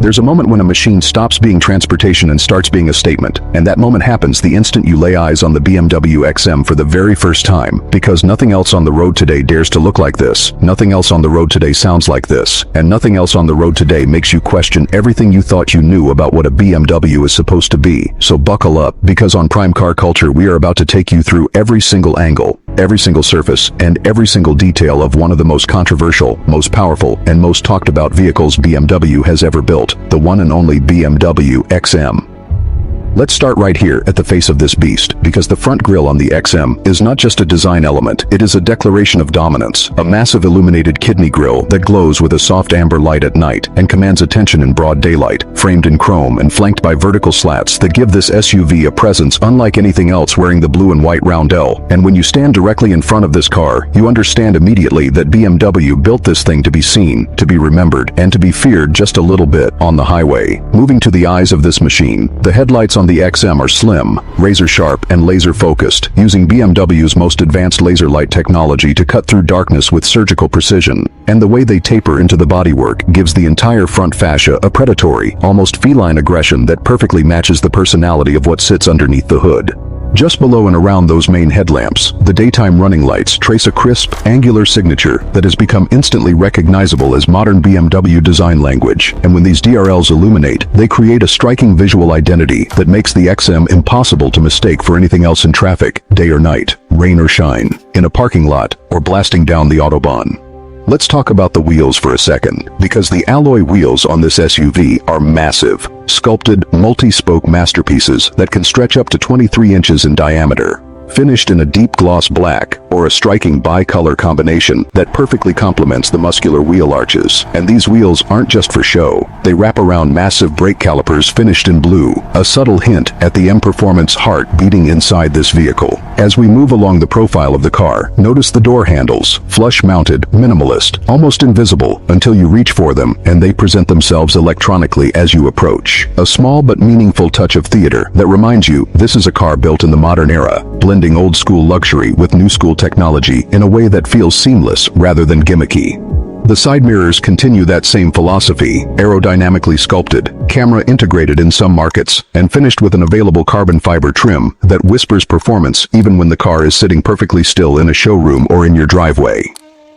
There's a moment when a machine stops being transportation and starts being a statement, and that moment happens the instant you lay eyes on the BMW XM for the very first time, because nothing else on the road today dares to look like this, nothing else on the road today sounds like this, and nothing else on the road today makes you question everything you thought you knew about what a BMW is supposed to be. So buckle up, because on Prime Car Culture we are about to take you through every single angle, every single surface, and every single detail of one of the most controversial, most powerful, and most talked about vehicles BMW has ever built, the one and only BMW XM. Let's start right here at the face of this beast, because the front grille on the XM is not just a design element, it is a declaration of dominance, a massive illuminated kidney grille that glows with a soft amber light at night and commands attention in broad daylight, framed in chrome and flanked by vertical slats that give this SUV a presence unlike anything else wearing the blue and white roundel. And when you stand directly in front of this car, you understand immediately that BMW built this thing to be seen, to be remembered, and to be feared just a little bit on the highway. Moving to the eyes of this machine, the headlights on the XM are slim, razor sharp, and laser focused, using BMW's most advanced laser light technology to cut through darkness with surgical precision. And the way they taper into the bodywork gives the entire front fascia a predatory, almost feline aggression that perfectly matches the personality of what sits underneath the hood. Just below and around those main headlamps, the daytime running lights trace a crisp, angular signature that has become instantly recognizable as modern BMW design language. And when these DRLs illuminate, they create a striking visual identity that makes the XM impossible to mistake for anything else in traffic, day or night, rain or shine, in a parking lot, or blasting down the Autobahn. Let's talk about the wheels for a second, because the alloy wheels on this SUV are massive, sculpted, multi-spoke masterpieces that can stretch up to 23 inches in diameter. Finished in a deep gloss black, or a striking bicolor combination that perfectly complements the muscular wheel arches. And these wheels aren't just for show, they wrap around massive brake calipers finished in blue, a subtle hint at the M Performance heart beating inside this vehicle. As we move along the profile of the car, notice the door handles, flush-mounted, minimalist, almost invisible until you reach for them, and they present themselves electronically as you approach. A small but meaningful touch of theater that reminds you this is a car built in the modern era, blending old-school luxury with new-school technology in a way that feels seamless rather than gimmicky. The side mirrors continue that same philosophy, aerodynamically sculpted, camera integrated in some markets, and finished with an available carbon fiber trim that whispers performance even when the car is sitting perfectly still in a showroom or in your driveway.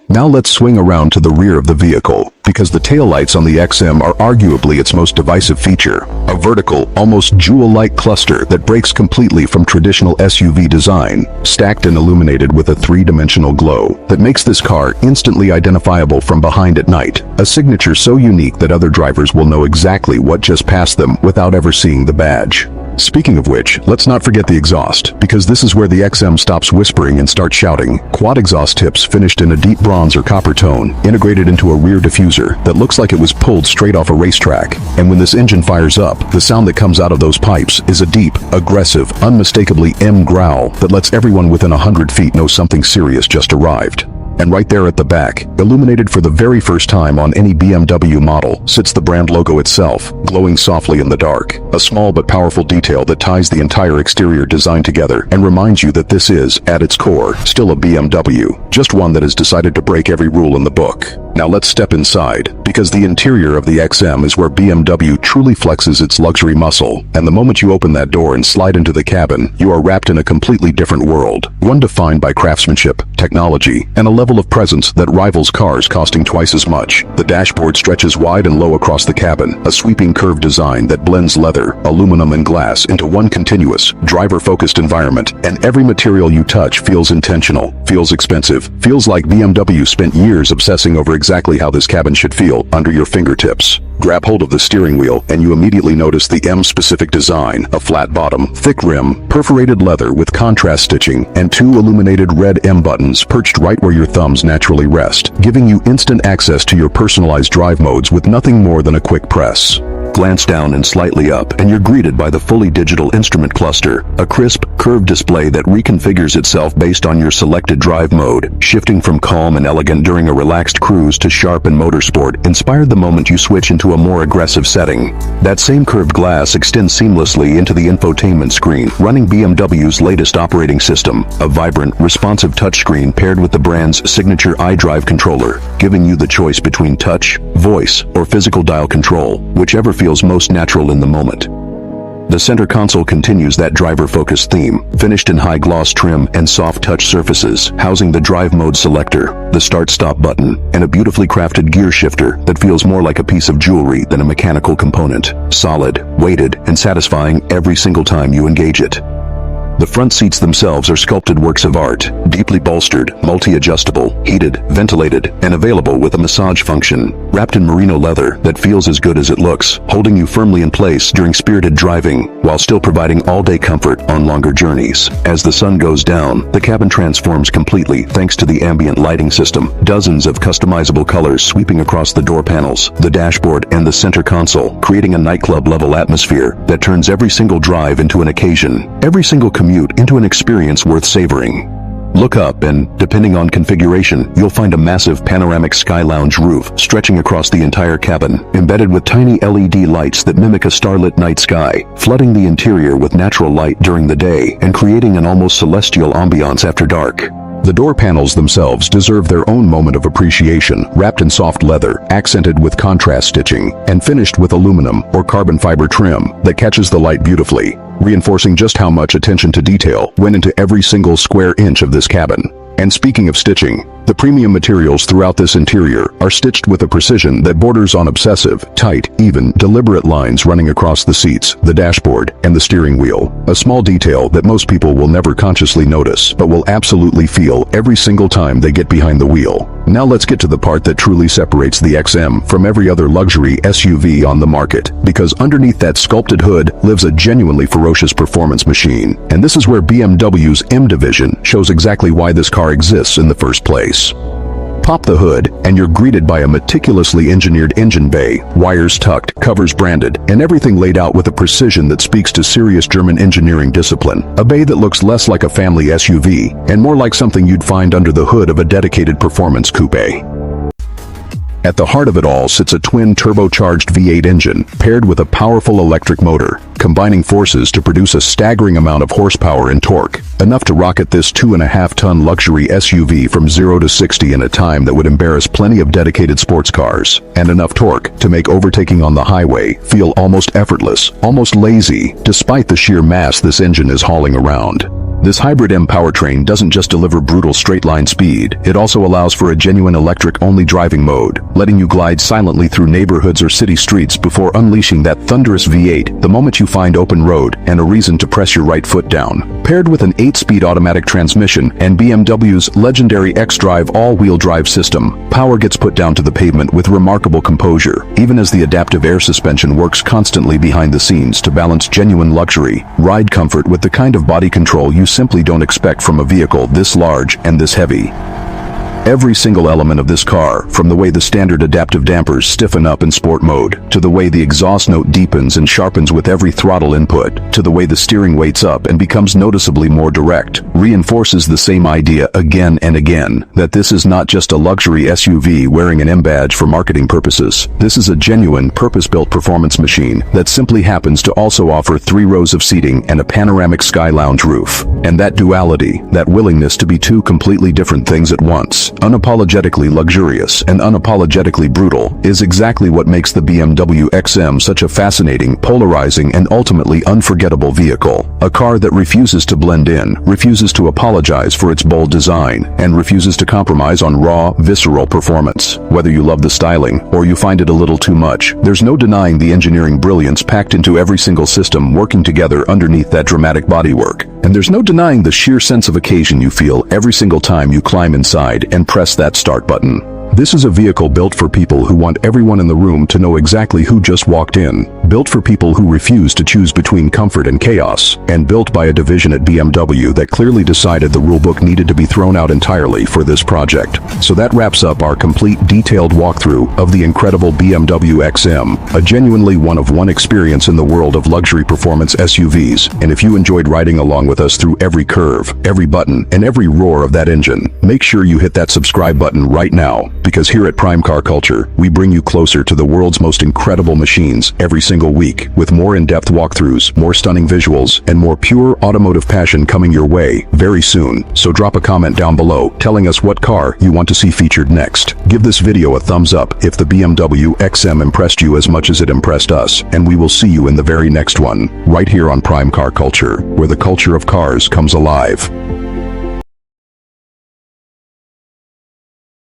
Now let's swing around to the rear of the vehicle, because the taillights on the XM are arguably its most divisive feature. A vertical, almost jewel-like cluster that breaks completely from traditional SUV design, stacked and illuminated with a three-dimensional glow that makes this car instantly identifiable from behind at night, a signature so unique that other drivers will know exactly what just passed them without ever seeing the badge. Speaking of which, let's not forget the exhaust, because this is where the XM stops whispering and starts shouting. Quad exhaust tips finished in a deep bronze or copper tone, integrated into a rear diffuser that looks like it was pulled straight off a racetrack. And when this engine fires up, the sound that comes out of those pipes is a deep, aggressive, unmistakably M growl that lets everyone within 100 feet know something serious just arrived. And right there at the back, illuminated for the very first time on any BMW model, sits the brand logo itself, glowing softly in the dark. A small but powerful detail that ties the entire exterior design together and reminds you that this is, at its core, still a BMW, just one that has decided to break every rule in the book. Now let's step inside, because the interior of the XM is where BMW truly flexes its luxury muscle, and the moment you open that door and slide into the cabin, you are wrapped in a completely different world, one defined by craftsmanship, technology, and a level of presence that rivals cars costing twice as much. The dashboard stretches wide and low across the cabin, a sweeping curved design that blends leather, aluminum, and glass into one continuous, driver-focused environment, and every material you touch feels intentional, feels expensive, feels like BMW spent years obsessing over exactly how this cabin should feel under your fingertips. Grab hold of the steering wheel and you immediately notice the M-specific design, a flat bottom, thick rim, perforated leather with contrast stitching, and two illuminated red M buttons perched right where your thumbs naturally rest, giving you instant access to your personalized drive modes with nothing more than a quick press. Glance down and slightly up, and you're greeted by the fully digital instrument cluster, a crisp, curved display that reconfigures itself based on your selected drive mode, shifting from calm and elegant during a relaxed cruise to sharp and motorsport, inspired the moment you switch into a more aggressive setting. That same curved glass extends seamlessly into the infotainment screen, running BMW's latest operating system, a vibrant, responsive touchscreen paired with the brand's signature iDrive controller, giving you the choice between touch, voice, or physical dial control, whichever feels most natural in the moment. The center console continues that driver-focused theme, finished in high-gloss trim and soft-touch surfaces, housing the drive mode selector, the start-stop button, and a beautifully crafted gear shifter that feels more like a piece of jewelry than a mechanical component. Solid, weighted, and satisfying every single time you engage it. The front seats themselves are sculpted works of art, deeply bolstered, multi-adjustable, heated, ventilated, and available with a massage function, wrapped in merino leather that feels as good as it looks, holding you firmly in place during spirited driving, while still providing all-day comfort on longer journeys. As the sun goes down, the cabin transforms completely thanks to the ambient lighting system, dozens of customizable colors sweeping across the door panels, the dashboard, and the center console, creating a nightclub-level atmosphere that turns every single drive into an occasion, every single commute into an experience worth savoring. Look up and, depending on configuration, you'll find a massive panoramic sky lounge roof stretching across the entire cabin, embedded with tiny LED lights that mimic a starlit night sky, flooding the interior with natural light during the day and creating an almost celestial ambiance after dark. The door panels themselves deserve their own moment of appreciation, wrapped in soft leather, accented with contrast stitching, and finished with aluminum or carbon fiber trim that catches the light beautifully, reinforcing just how much attention to detail went into every single square inch of this cabin. And speaking of stitching, the premium materials throughout this interior are stitched with a precision that borders on obsessive, tight, even, deliberate lines running across the seats, the dashboard, and the steering wheel. A small detail that most people will never consciously notice, but will absolutely feel every single time they get behind the wheel. Now let's get to the part that truly separates the XM from every other luxury SUV on the market, because underneath that sculpted hood lives a genuinely ferocious performance machine. And this is where BMW's M division shows exactly why this car exists in the first place. Pop the hood, and you're greeted by a meticulously engineered engine bay, wires tucked, covers branded, and everything laid out with a precision that speaks to serious German engineering discipline. A bay that looks less like a family SUV, and more like something you'd find under the hood of a dedicated performance coupe. At the heart of it all sits a twin turbocharged V8 engine, paired with a powerful electric motor, combining forces to produce a staggering amount of horsepower and torque, enough to rocket this 2.5-ton luxury SUV from 0 to 60 in a time that would embarrass plenty of dedicated sports cars, and enough torque to make overtaking on the highway feel almost effortless, almost lazy, despite the sheer mass this engine is hauling around. This hybrid M powertrain doesn't just deliver brutal straight-line speed, it also allows for a genuine electric-only driving mode, letting you glide silently through neighborhoods or city streets before unleashing that thunderous V8 the moment you find open road and a reason to press your right foot down. Paired with an 8-speed automatic transmission and BMW's legendary xDrive all-wheel drive system, power gets put down to the pavement with remarkable composure, even as the adaptive air suspension works constantly behind the scenes to balance genuine luxury, ride comfort with the kind of body control you simply don't expect from a vehicle this large and this heavy. Every single element of this car, from the way the standard adaptive dampers stiffen up in sport mode, to the way the exhaust note deepens and sharpens with every throttle input, to the way the steering weights up and becomes noticeably more direct, reinforces the same idea again and again, that this is not just a luxury SUV wearing an M badge for marketing purposes. This is a genuine, purpose-built performance machine that simply happens to also offer 3 rows of seating and a panoramic sky lounge roof. And that duality, that willingness to be two completely different things at once, unapologetically luxurious and unapologetically brutal, is exactly what makes the BMW XM such a fascinating, polarizing, and ultimately unforgettable vehicle. A car that refuses to blend in, refuses to apologize for its bold design, and refuses to compromise on raw, visceral performance. Whether you love the styling or you find it a little too much, there's no denying the engineering brilliance packed into every single system working together underneath that dramatic bodywork. And there's no denying the sheer sense of occasion you feel every single time you climb inside and press that start button. This is a vehicle built for people who want everyone in the room to know exactly who just walked in. Built for people who refuse to choose between comfort and chaos. And built by a division at BMW that clearly decided the rulebook needed to be thrown out entirely for this project. So that wraps up our complete detailed walkthrough of the incredible BMW XM, a genuinely one-of-one experience in the world of luxury performance SUVs. And if you enjoyed riding along with us through every curve, every button, and every roar of that engine, make sure you hit that subscribe button right now, because here at Prime Car Culture, we bring you closer to the world's most incredible machines every single week, with more in-depth walkthroughs, more stunning visuals, and more pure automotive passion coming your way very soon. So drop a comment down below telling us what car you want to see featured next. Give this video a thumbs up if the BMW XM impressed you as much as it impressed us, and we will see you in the very next one, right here on Prime Car Culture, where the culture of cars comes alive.